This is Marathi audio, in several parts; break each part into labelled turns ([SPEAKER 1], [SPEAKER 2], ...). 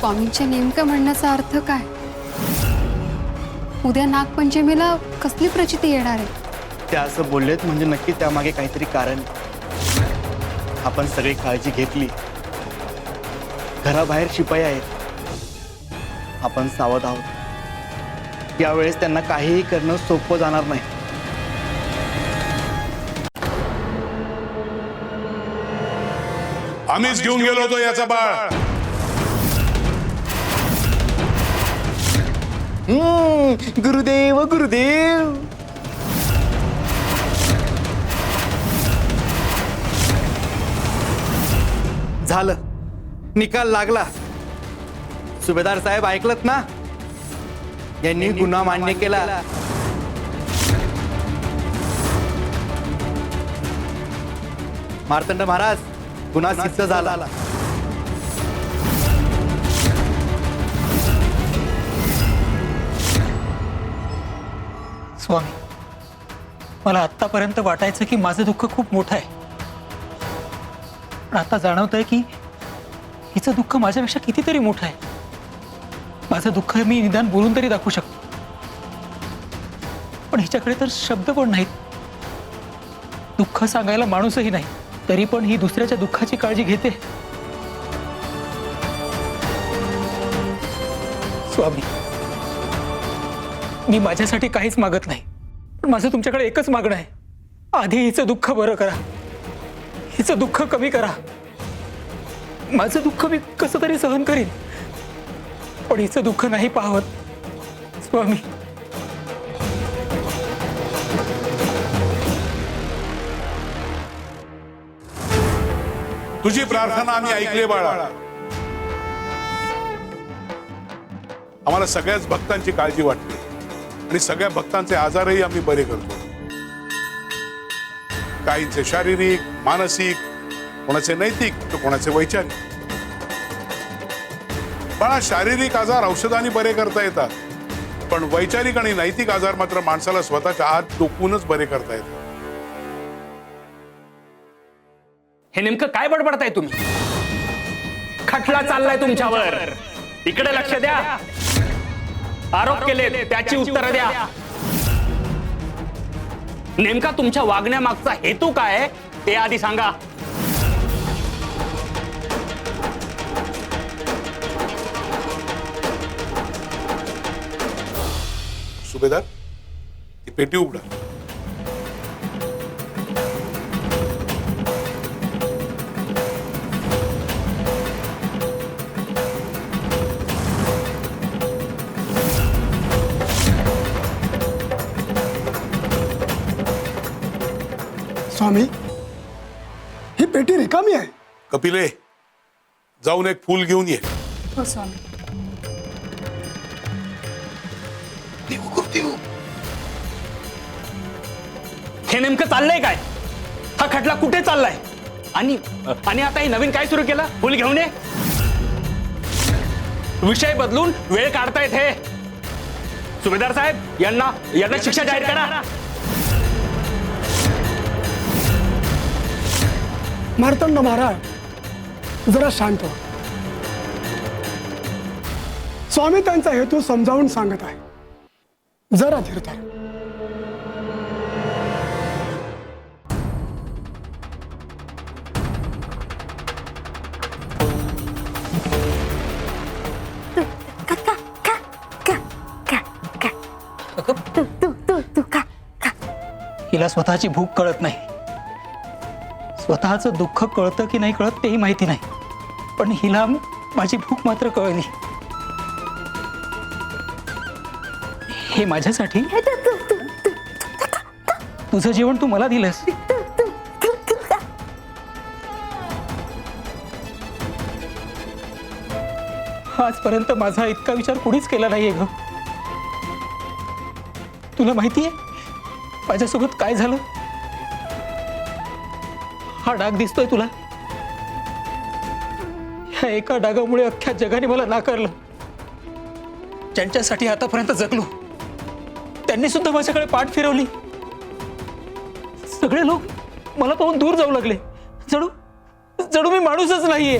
[SPEAKER 1] स्वामींच्या नेमकं म्हणण्याचा अर्थ काय? उद्या नागपंचमीला कसली प्रचिती येणार आहे?
[SPEAKER 2] ते असं बोललेत म्हणजे नक्की त्यामागे काहीतरी कारण. आपण सगळी काळजी घेतली, घराबाहेर शिपाई आहेत, आपण सावध आहोत. यावेळेस त्यांना काहीही करणं सोपं जाणार नाही.
[SPEAKER 3] आम्हीच घेऊन गेलो होतो याचा बाळ.
[SPEAKER 2] गुरुदेव गुरुदेव. झालं, निकाल लागला. सुभेदार साहेब ऐकलत ना, यांनी गुन्हा मान्य केला. मार्तंड महाराज, गुन्हा सिद्ध झाला.
[SPEAKER 4] स्वामी, मला आत्तापर्यंत वाटायचं की माझं दुःख खूप मोठं आहे, पण आता जाणवतंय की हिचं दुःख माझ्यापेक्षा कितीतरी मोठं आहे. माझं दुःख मी निदान बोलून तरी दाखवू शकतो, पण हिच्याकडे तर शब्द पण नाहीत. दुःख सांगायला माणूसही नाही, तरी पण ही दुसऱ्याच्या दुःखाची काळजी घेते. स्वामी, मी माझ्यासाठी काहीच मागत नाही, पण माझं तुमच्याकडे एकच मागणं आहे. आधी हिचं दुःख बरं करा, हिचं दुःख कमी करा. माझं दुःख मी कसं तरी सहन करीन, पण हिचं दुःख नाही पाहत. स्वामी,
[SPEAKER 3] तुझी प्रार्थना आम्ही ऐकली बाळा. आम्हाला सगळ्याच भक्तांची काळजी वाटते आणि सगळ्या भक्तांचे आजारही आम्ही बरे करतो. काहींचे शारीरिक, मानसिक, कोणाचे नैतिक तर कोणाचे वैचारिक. बाळा, शारीरिक आजार औषधांनी बरे करता येतात, पण वैचारिक आणि नैतिक आजार मात्र माणसाला स्वतःच्या आत डोकूनच बरे करता येतात.
[SPEAKER 5] हे नेमकं काय बडबडताय तुम्ही? खटला चाललाय तुमच्यावर, इकडे लक्ष द्या. आरोप केले त्याची उत्तरं द्या. नेमका तुमच्या वागण्यामागचा हेतू काय ते आधी सांगा.
[SPEAKER 3] सुभेदार, ती पेटी उघडा.
[SPEAKER 6] स्वामी, ही पेटी रिकामी आहे.
[SPEAKER 3] कपिले, जाऊन एक फूल घेऊन ये.
[SPEAKER 1] हो स्वामी.
[SPEAKER 5] हे नेमकं चाललंय काय? हा खटला कुठे चाललाय? आणि आता हे नवीन काय सुरू केलं? फुल घेऊन ये. विषय बदलून वेळ काढतायत हे. सुभेदार साहेब, यांना शिक्षा जाहीर करा.
[SPEAKER 6] मार्तंड महाराज, जरा शांत व्हा. स्वामी त्यांचा हेतू समजावून सांगत आहे, जरा धीर धरा.
[SPEAKER 4] हिला स्वतःची भूक कळत नाही, स्वतःचं दुःख कळतं की नाही कळत तेही माहिती नाही, पण हिला माझी भूक मात्र कळली. हे माझ्यासाठी तुझं जेवण तू मला दिलंस. आजपर्यंत माझा इतका विचार कुणीच केला नाहीये ग. तुला माहितीये माझ्यासोबत काय झालं? हा डाग दिसतोय तुला? ह्या एका डागामुळे अख्ख्या जगाने मला नाकारलं. ज्यांच्यासाठी आतापर्यंत जगलो त्यांनी सुद्धा माझ्याकडे पाठ फिरवली. सगळे लोक मला पाहून दूर जाऊ लागले, जणू मी माणूसच नाहीये.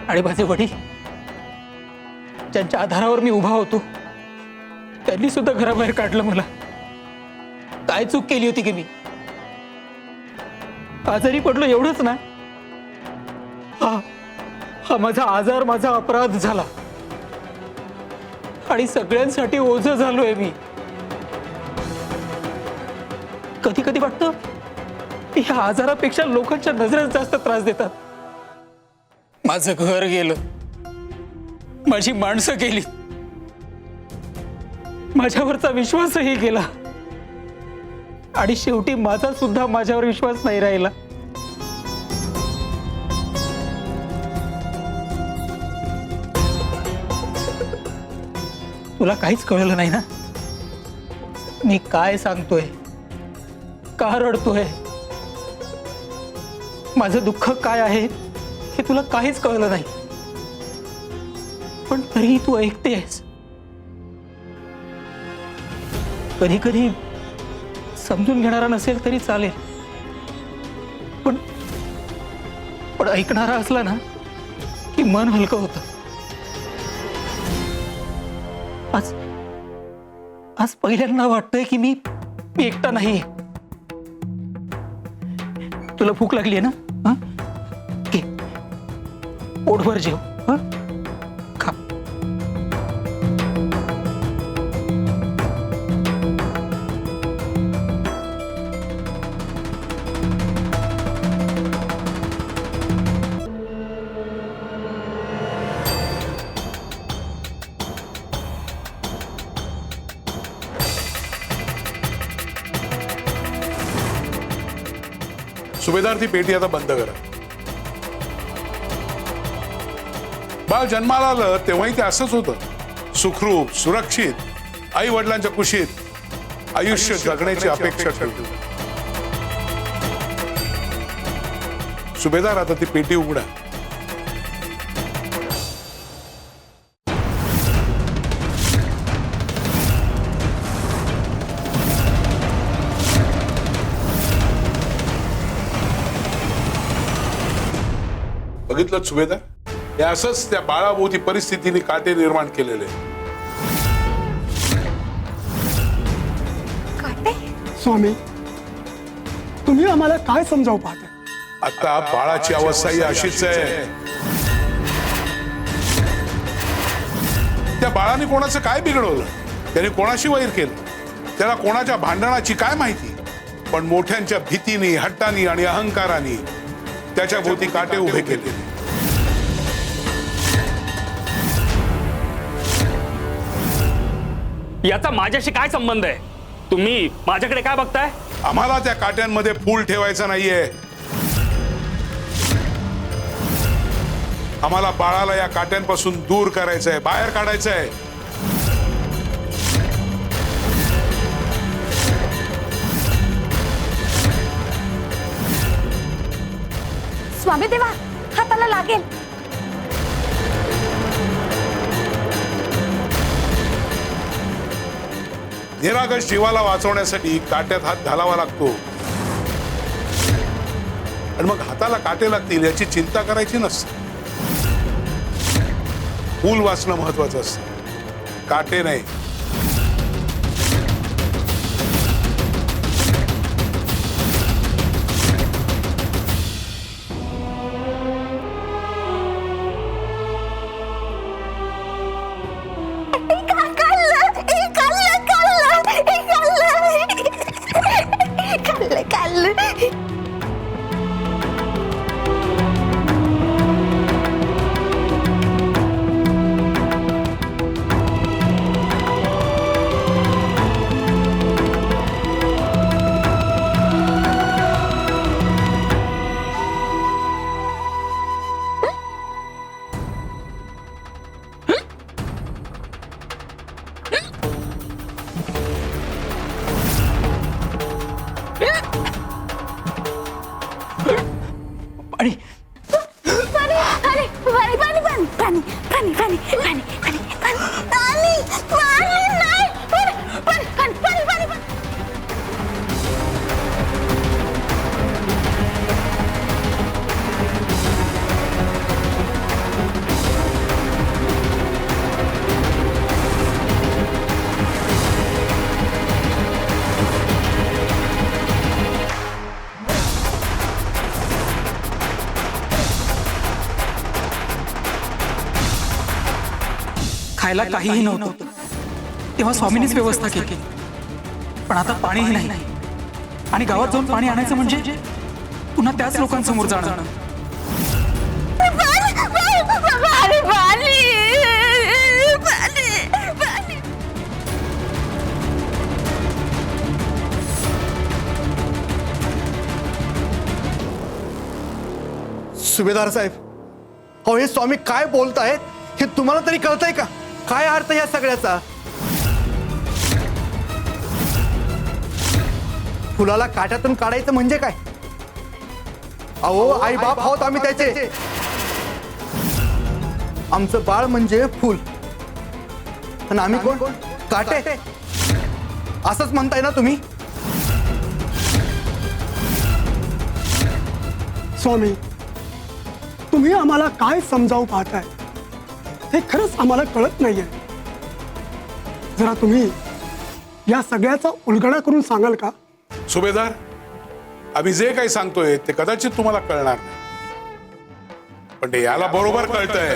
[SPEAKER 4] आणि माझे वडील, ज्यांच्या आधारावर मी उभा होतो, त्यांनी सुद्धा घराबाहेर काढलं मला. काय चूक केली होती की मी? आजारी पडलो एवढंच ना. हा माझा आजार, माझा अपराध झाला आणि सगळ्यांसाठी ओझं झालोय मी. कधी कधी वाटतं ह्या आजारापेक्षा लोकांच्या नजरेत जास्त त्रास देतात. माझं घर गेलं, माझी माणसं गेली, माझ्यावरचा विश्वासही गेला आणि शेवटी माझा सुद्धा माझ्यावर विश्वास नाही राहिला. तुला काहीच कळलं नाही ना मी काय सांगतोय, का रडतोय, माझं दुःख काय आहे हे तुला काहीच कळलं नाही. पण तरीही तू ऐकतेस. कधी कधी समजून घेणारा नसेल तरी चालेल, पण ऐकणारा असला ना की मन हलकं होतं. आज पहिल्यांदा वाटतंय की मी एकटा नाहीये. तुला भूक लागली आहे ना? घे, पोटभर जेव. खा.
[SPEAKER 3] सुभेदार, ती पेटी आता बंद करा. बाळ जन्माला आलं तेव्हाही ते असंच होतं, सुखरूप, सुरक्षित, आई वडिलांच्या कुशीत आयुष्य जगण्याची अपेक्षा ठेवतो. सुभेदार, आता ती पेटी उघडा. बघितलं सुभेदार, हे असंच त्या बाळाभोवती परिस्थितीने काटे निर्माण केलेले.
[SPEAKER 6] स्वामी, तुम्ही आम्हाला काय समजावू पाहता?
[SPEAKER 3] आता बाळाची अवस्था ही अशीच आहे. त्या बाळाने कोणाचं काय बिघडवलं, त्याने कोणाशी वैर केलं, त्याला कोणाच्या भांडणाची काय माहिती. पण मोठ्यांच्या भीतीने, हट्टानी आणि अहंकाराने त्याच्या भोवती काटे उभे केले.
[SPEAKER 5] याचा माझ्याशी काय संबंध आहे? तुम्ही माझ्याकडे काय बघताय?
[SPEAKER 3] आम्हाला त्या काट्यांमध्ये फूल ठेवायचं नाहीये. आम्हाला बाळाला या काट्यांपासून दूर करायचंय, बाहेर काढायचंय.
[SPEAKER 7] स्वामी देवा, हाताला लागेल.
[SPEAKER 3] निरागस जीवाला वाचवण्यासाठी काट्यात हात घालावा लागतो आणि मग हाताला काटे लागतील याची चिंता करायची नसते. फूल वाचणं महत्वाचं असतं, काटे नाही.
[SPEAKER 4] आणि खायला काहीही नव्हतं तेव्हा स्वामींनीच व्यवस्था केली. पण आता पाणीही नाही आणि गावात जाऊन पाणी आणायचं म्हणजे पुन्हा त्याच लोकांसमोर जाणं.
[SPEAKER 2] सुभेदार साहेब, हो हे स्वामी काय बोलतायत हे तुम्हाला तरी कळतंय का? काय अर्थ या सगळ्याचा? फुलाला काट्यातून काढायचं म्हणजे काय? अहो आई बाप आहोत आम्ही त्याचे. आमचं बाळ म्हणजे फुल आणि आम्ही कोण? काटे. असंच म्हणताय ना तुम्ही?
[SPEAKER 6] स्वामी, तुम्ही आम्हाला काय समजावू पाहताय हे खरंच आम्हाला कळत नाहीये. जरा तुम्ही या सगळ्याचा उलगडा करून सांगाल का?
[SPEAKER 3] सुभेदार, आम्ही जे काही सांगतोय ते कदाचित तुम्हाला कळणार नाही, पण ते याला बरोबर कळतंय.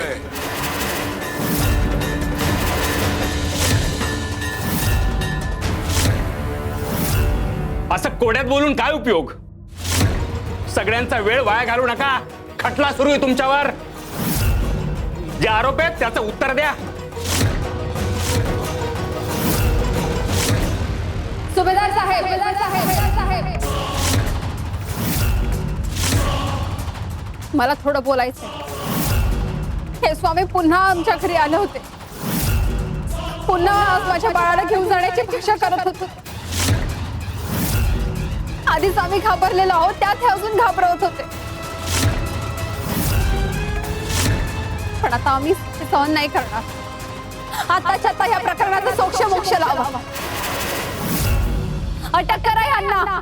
[SPEAKER 5] असं कोड्यात बोलून काय उपयोग? सगळ्यांचा वेळ वाया घालू नका. खटला सुरू आहे तुमच्यावर. जे आरोप आहेत त्याचं उत्तर द्या.
[SPEAKER 1] सुभेदार साहेब, मला थोडं बोलायचं. हे स्वामी पुन्हा आमच्या घरी आले होते. पुन्हा आज माझ्या बाळाला घेऊन जाण्याची भाषा करत होते. आधीच आम्ही घाबरलेलो आहोत, त्यात हे अजून घाबरवत होते. पण आता आम्ही हे सहन नाही करणार. आताच्या आता या प्रकरणाचा सोक्ष मोक्ष लावा. अटक करा यांना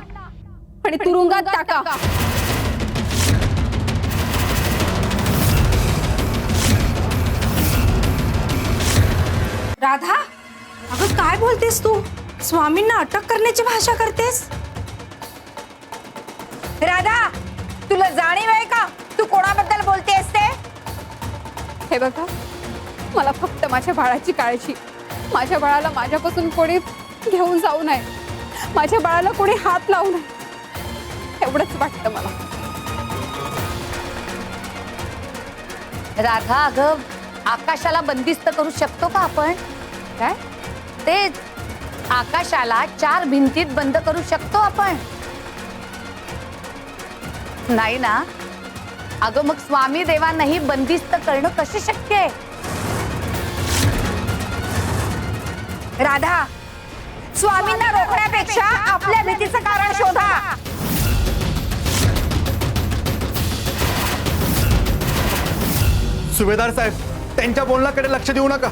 [SPEAKER 1] आणि तुरुंगात टाका.
[SPEAKER 7] राधा, अगं काय बोलतेस तू? स्वामींना अटक करण्याची भाषा करतेस? राधा, तुला जाणीव आहे का तू कोणाबद्दल बोलतेस ते?
[SPEAKER 1] हे बघा, मला फक्त माझ्या बाळाची काळजी. माझ्या बाळाला माझ्यापासून कोणी घेऊन जाऊ नये, माझ्या बाळाला कोणी हात लावू नये, एवढंच वाटतं मला.
[SPEAKER 7] राधा, अगं आकाशाला बंदिस्त करू शकतो का आपण?
[SPEAKER 1] काय?
[SPEAKER 7] तेच, आकाशाला 4 भिंतीत बंद करू शकतो आपण? नाही ना. अगं मग स्वामी देवांनाही बंदिस्त करणं कसे शक्य आहे? राधा, स्वामींना रोखण्यापेक्षा आपल्या भीतीचं कारण शोधा.
[SPEAKER 2] सुभेदार साहेब, त्यांच्या बोलण्याकडे लक्ष देऊ नका.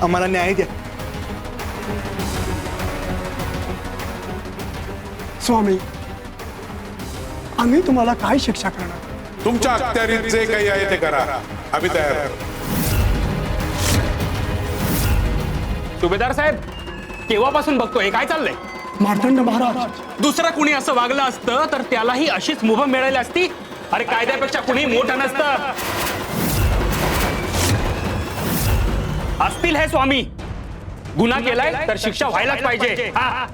[SPEAKER 2] आम्हाला न्याय द्या.
[SPEAKER 6] स्वामी, आम्ही तुम्हाला काय शिक्षा करणार?
[SPEAKER 3] तुमच्या अखत्यारीत जे काही आहे ते करा. आम्ही तयार आहोत.
[SPEAKER 5] सुभेदार साहेब, केव्हापासून बघतोय काय चाललंय?
[SPEAKER 6] मार्तंड महाराज,
[SPEAKER 5] दुसरं कुणी असं वागलं असतं तर त्यालाही अशीच मुभा मिळाली असती. अरे कायद्यापेक्षा कुणी मोठं नसतं. असतील हे स्वामी. गुन्हा केलाय तर शिक्षा व्हायलाच पाहिजे. हा.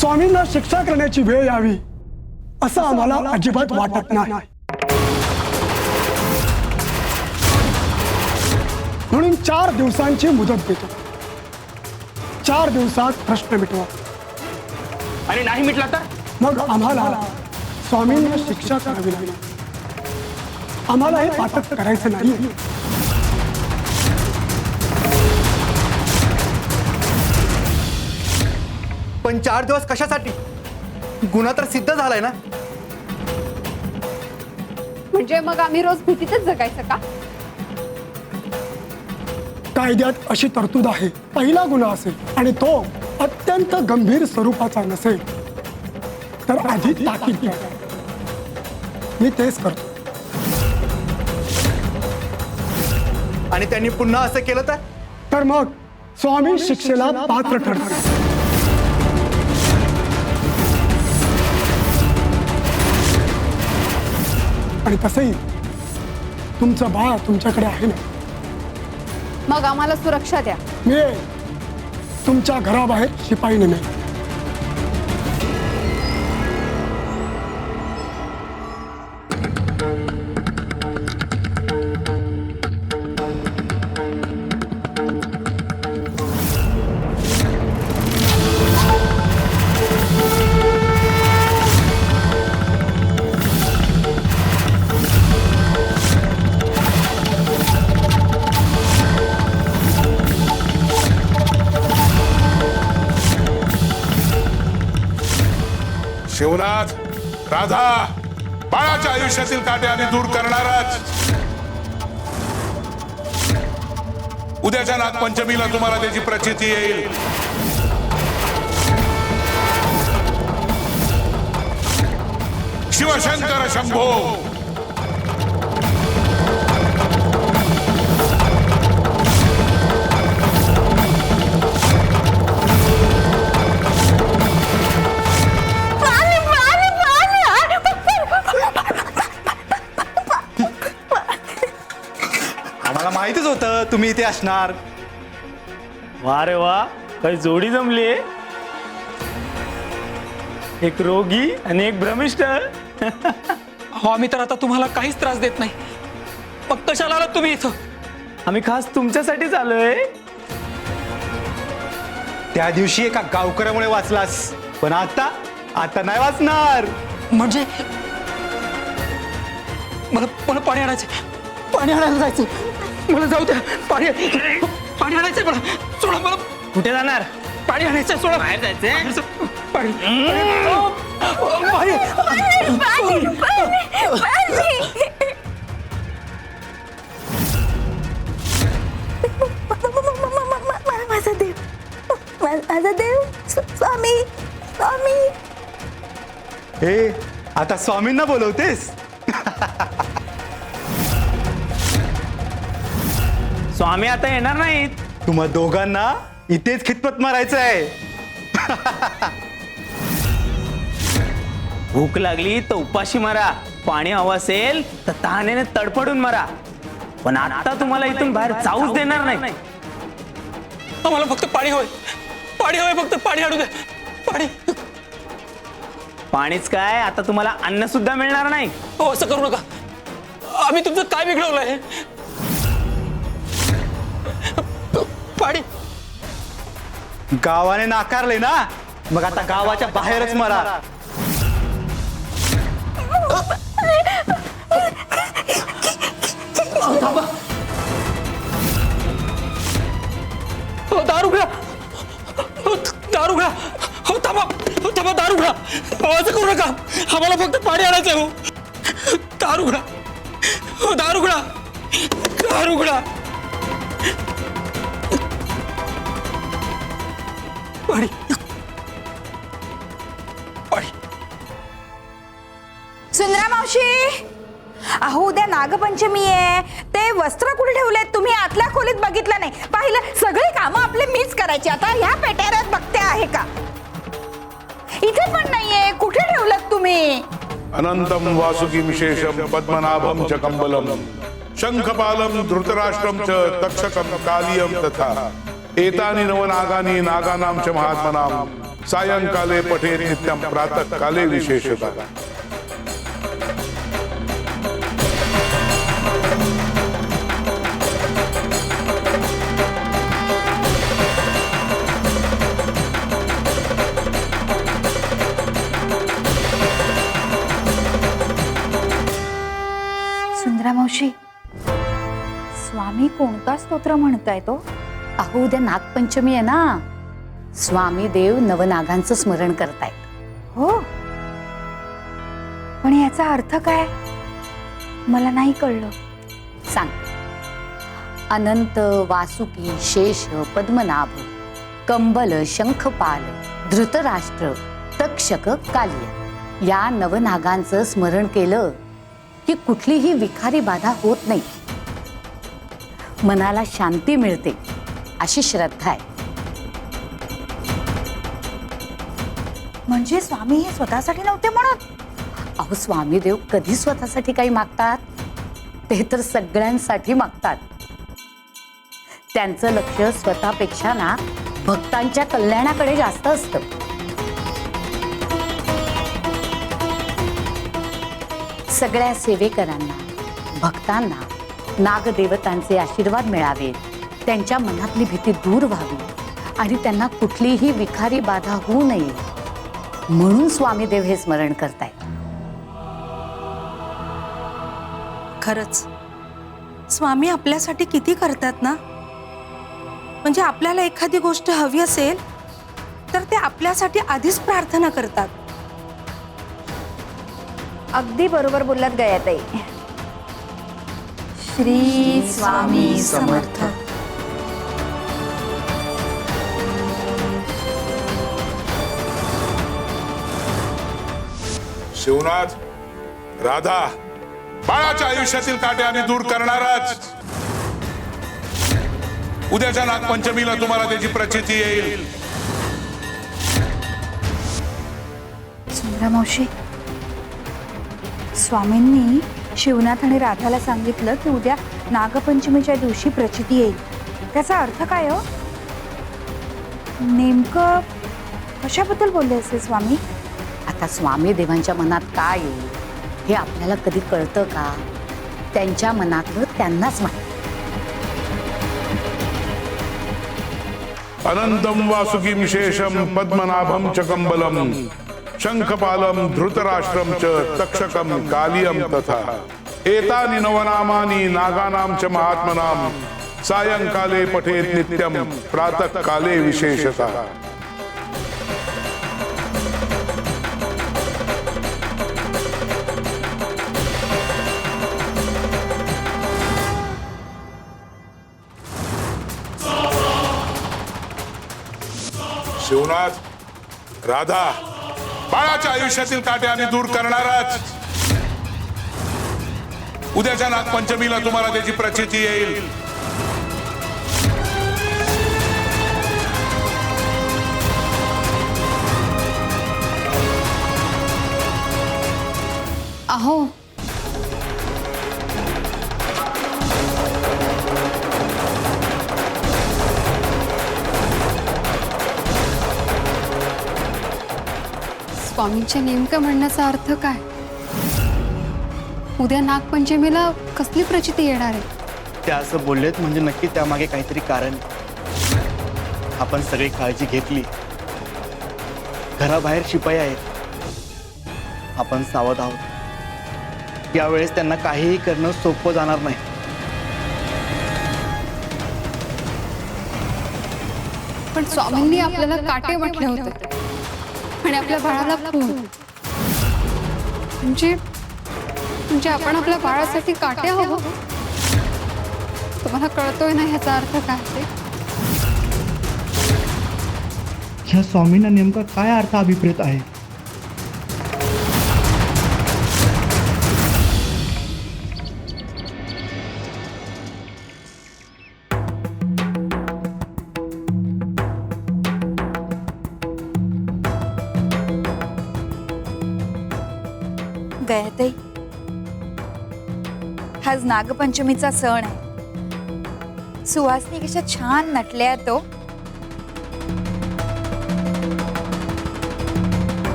[SPEAKER 6] स्वामींना शिक्षा करण्याची वेळ यावी असं आम्हाला अजिबात वाटत नाही. म्हणून 4 दिवसांची मुदत देतो. 4 दिवसात प्रश्न मिटवा.
[SPEAKER 5] आणि नाही मिटला तर?
[SPEAKER 6] मग आम्हाला स्वामींना शिक्षा करावी लागेल. आम्हाला हे पाठक करायचं नाही.
[SPEAKER 2] पण 4 दिवस कशासाठी? गुन्हा तर सिद्ध झालाय ना.
[SPEAKER 1] म्हणजे मग आम्ही रोज भीतीतच जगायचं का?
[SPEAKER 6] कायद्यात अशी तरतूद आहे, पहिला गुन्हा असेल आणि तो अत्यंत गंभीर स्वरूपाचा नसेल तर आधी ताकीद द्या. मी तेच करतो.
[SPEAKER 2] आणि त्यांनी पुन्हा असं केलं
[SPEAKER 6] तर मग स्वामी शिक्षेला पात्र ठरतात. आणि तसंही तुमचं बाळ तुमच्याकडे आहे ना.
[SPEAKER 1] मग आम्हाला सुरक्षा द्या.
[SPEAKER 6] मी तुमच्या घराबाहेर शिपाई नेमेन.
[SPEAKER 3] शिवनाथ, राधा, बाळाच्या आयुष्यातील काटे आम्ही दूर करणारच. उद्याच्या नागपंचमीला तुम्हाला त्याची प्रचिती येईल. शिवशंकर शंभो.
[SPEAKER 2] आम्हाला माहितीच होतं तुम्ही इथे असणार.
[SPEAKER 8] वा रे वा, काही जोडी जमली. एक रोगी आणि एक भ्रमिष्ठ.
[SPEAKER 4] हो, आम्ही तर आता तुम्हाला काहीच त्रास देत नाही. मग कशाला आलात तुम्ही इथं?
[SPEAKER 8] आम्ही खास तुमच्यासाठीच आलोय.
[SPEAKER 2] त्या दिवशी एका गावकऱ्यामुळे वाचलास, पण आता नाही वाचणार.
[SPEAKER 4] म्हणजे मला मला पाणी आणायचं, पाणी आणायला जायचं. मला जाऊ द्या. पाणी आणायचंय मला. सोडा मला.
[SPEAKER 8] कुठे जाणार?
[SPEAKER 4] पाणी आणायचंय. सोडा.
[SPEAKER 8] बाहेर जायचंय.
[SPEAKER 4] पाणी.
[SPEAKER 9] माझा देव, माझा देव, स्वामी, स्वामी.
[SPEAKER 2] हे आता स्वामींना बोलवतेस?
[SPEAKER 8] स्वामी आता येणार नाहीत.
[SPEAKER 2] तुम्हा दोघांना इथेच खितपत मारायचंय.
[SPEAKER 8] भूक लागली तर उपाशी मरा, पाणी हवं असेल तर तहानेने तडफडून मरा, पण आता तुम्हाला इथून बाहेर जाऊच देणार नाही.
[SPEAKER 4] आम्हाला फक्त पाणी हवंय. पाणी हवंय, फक्त पाणी आणू द्या. पाणी.
[SPEAKER 8] पाणीच काय, आता तुम्हाला अन्न सुद्धा मिळणार नाही.
[SPEAKER 4] हो, असं करू नका. आम्ही तुमचं काय बिघडवलंय? पाणी.
[SPEAKER 2] गावाने नाकारले ना, मग आता गावाच्या बाहेरच मरा.
[SPEAKER 4] हो, दार उघडा. हो, दार उघडा. हो, थांबा. हो, थांबा. दार उघडा. हो, असं करू नका. आम्हाला फक्त पाणी आणायचंय. हो, दार उघडा. हो, दार उघडा. दार उघडा. पाणी. पाणी.
[SPEAKER 9] सुंदरा मावशी, अहो उद्या नागपंचमी आहे. ते वस्त्र कुठे ठेवलेत तुम्ही? आतल्या खोलीत बघितलं नाही. पाहिलं, सगळी कामं आपले मीच करायची. आता ह्या पेट्याऱ्यात बघते आहे का? इथे पण नाहीये. कुठे ठेवलं तुम्ही?
[SPEAKER 3] अनंतम वासुकी विशेषम पद्मनाभम च कंबलम शंखपालम धृतराष्ट्रम च तक्षकम कालियम तथा एतानि नवनागानि नागानां च महात्मनां सायंकाले पठेत् नित्यं प्रातः काले विशेषतः.
[SPEAKER 9] सुंदरा मावशी, स्वामी कोणता स्तोत्र म्हणताय तो?
[SPEAKER 7] अहो, उद्या नागपंचमी आहे ना. स्वामी देव नवनागांचं स्मरण करतायत.
[SPEAKER 9] हो, पण याचा अर्थ काय? मला नाही कळलं.
[SPEAKER 7] सांग. अनंत वासुकी शेष पद्मनाभ कंबल शंखपाल धृतराष्ट्र तक्षक कालिय या नवनागांचं स्मरण केलं की कुठलीही विखारी बाधा होत नाही. मनाला शांती मिळते अशी श्रद्धा आहे.
[SPEAKER 9] म्हणजे स्वामी हे स्वतःसाठी नव्हते म्हणत?
[SPEAKER 7] अहो स्वामीदेव कधी स्वतःसाठी काही मागतात? ते तर सगळ्यांसाठी मागतात. त्यांचं लक्ष स्वतःपेक्षा ना भक्तांच्या कल्याणाकडे जास्त असतं. सगळ्या सेवेकरांना, भक्तांना नागदेवतांचे आशीर्वाद मिळावे, त्यांच्या मनातली भीती दूर व्हावी आणि त्यांना कुठलीही विखारी बाधा होऊ नये म्हणून स्वामीदेव हे स्मरण करतायत.
[SPEAKER 9] खरंच स्वामी आपल्यासाठी किती करतात ना. म्हणजे आपल्याला एखादी गोष्ट हवी असेल तर ते आपल्यासाठी आधीच प्रार्थना करतात.
[SPEAKER 7] अगदी बरोबर बोललात गयाताई.
[SPEAKER 9] श्री स्वामी समर्थ.
[SPEAKER 3] शिवनाथ, राधा, बाळाच्या आयुष्यातील काट्याने दूर करणाराच. उद्याच्या नागपंचमीला तुम्हाला त्याची प्रचिती येईल.
[SPEAKER 9] सुंदरा मावशी, स्वामींनी शिवनाथ आणि राधाला सांगितलं की उद्या नागपंचमीच्या दिवशी प्रचिती येईल. त्याचा अर्थ काय हो? नेमकं कशाबद्दल बोलले असे स्वामी?
[SPEAKER 7] आता स्वामी देवांच्या मनात काय येईल हे आपल्याला कधी कळतं का? त्यांच्या मनातलं त्यांनाच माहिती.
[SPEAKER 3] अनंतम वासुकीं शेषम पद्मनाभम च कंबलम शंखपालम धृतराष्ट्रम च तक्षकम कालियम तथा एतानि नवनामानि नागानां च महात्मनां सायंकाले पठेत् नित्यं प्रातः काले विशेषतः. शिवनाथ, राधा, बाळाच्या आयुष्यातील काट्याने दूर करणाराच. उद्याच्या नागपंचमीला तुम्हाला त्याची प्रचिती येईल.
[SPEAKER 1] अहो स्वामींच्या नेमकं म्हणण्याचा अर्थ काय? उद्या नागपंचमीला कसली प्रचिती येणार आहे?
[SPEAKER 2] त्या असं बोललेत म्हणजे नक्की त्यामागे काहीतरी कारण आहे. आपण सगळी काळजी घेतली. घराबाहेर शिपाई आहेत. आपण सावध आहोत. यावेळेस त्यांना काहीही करणं सोपं जाणार नाही.
[SPEAKER 1] पण स्वामींनी आपल्याला काटे म्हटले होते आणि आपल्या बाळाला फूल. म्हणजे आपण आपल्या बाळासाठी काटे हवं. तुम्हाला कळतोय ना ह्याचा अर्थ काय ते?
[SPEAKER 2] ह्या स्वामींना नेमका काय अर्थ अभिप्रेत आहे?
[SPEAKER 9] गयाताई, आज नागपंचमीचा सण आहे. सुवासिनी कशा छान नटल्या तो.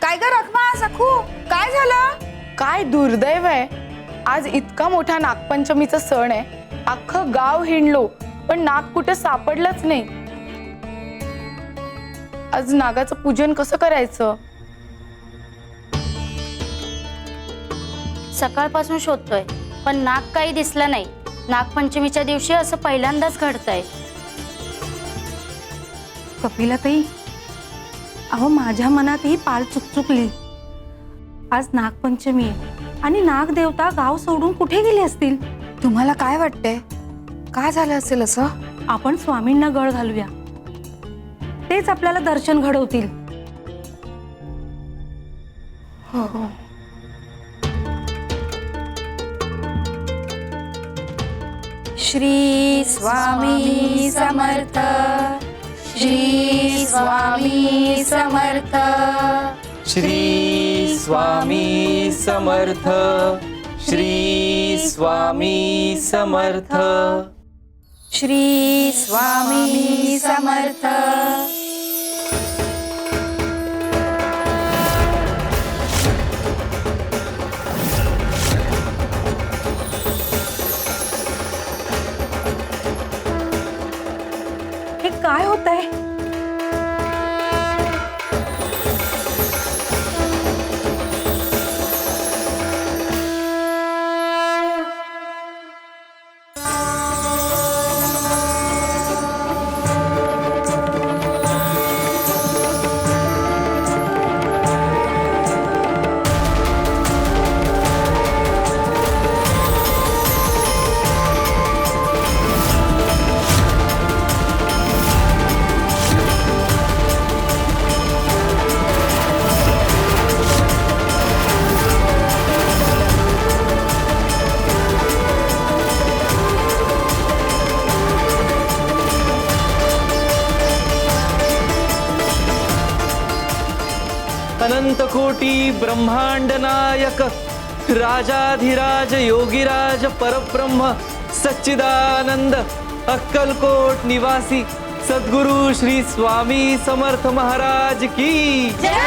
[SPEAKER 9] काय ग रखमा, सखू, काय झालं?
[SPEAKER 10] काय दुर्दैव आहे. आज इतका मोठा नागपंचमीचा सण आहे. अख्खं गाव हिंडलो पण नाग कुठे सापडलंच नाही. आज नागाचं पूजन कसं करायचं?
[SPEAKER 11] सकाळपासून शोधतोय पण नाग काही दिसला नाही. नागपंचमीच्या दिवशी असं पहिल्यांदाच घडतंय.
[SPEAKER 9] कपिलाताई, अहो माझ्या मनातही पाल चुकचुकली. आज नागपंचमी आहे आणि नागदेवता गाव सोडून कुठे गेले असतील?
[SPEAKER 1] तुम्हाला काय वाटतंय? काय झालं असेल असं?
[SPEAKER 9] आपण स्वामींना गळ घालूया, तेच आपल्याला दर्शन घडवतील.
[SPEAKER 1] हो.
[SPEAKER 9] श्री स्वामी समर्थ. श्री स्वामी समर्थ.
[SPEAKER 8] श्री स्वामी समर्थ. श्री स्वामी समर्थ.
[SPEAKER 9] श्री स्वामी समर्थ. हे काय होत आहे?
[SPEAKER 8] अनंत कोटी ब्रह्मांड नायक राजाधिराज योगीराज परब्रह्म सच्चिदानंद अक्कलकोट निवासी सद्गुरु श्री स्वामी समर्थ महाराज की
[SPEAKER 9] जय.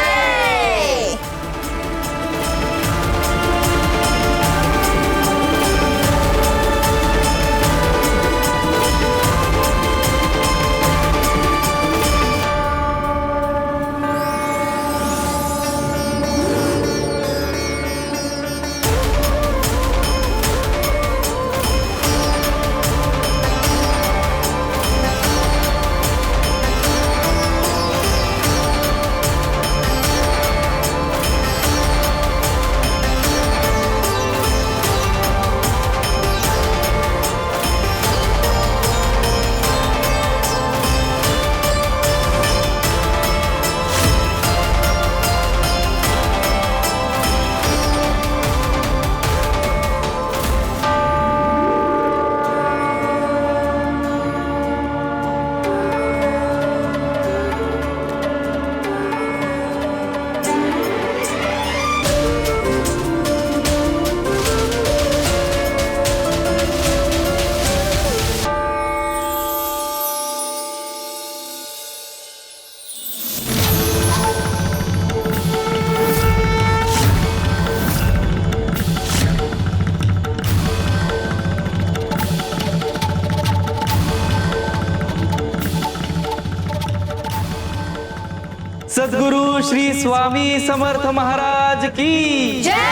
[SPEAKER 8] सद्गुरु श्री स्वामी समर्थ महाराज की
[SPEAKER 9] जय.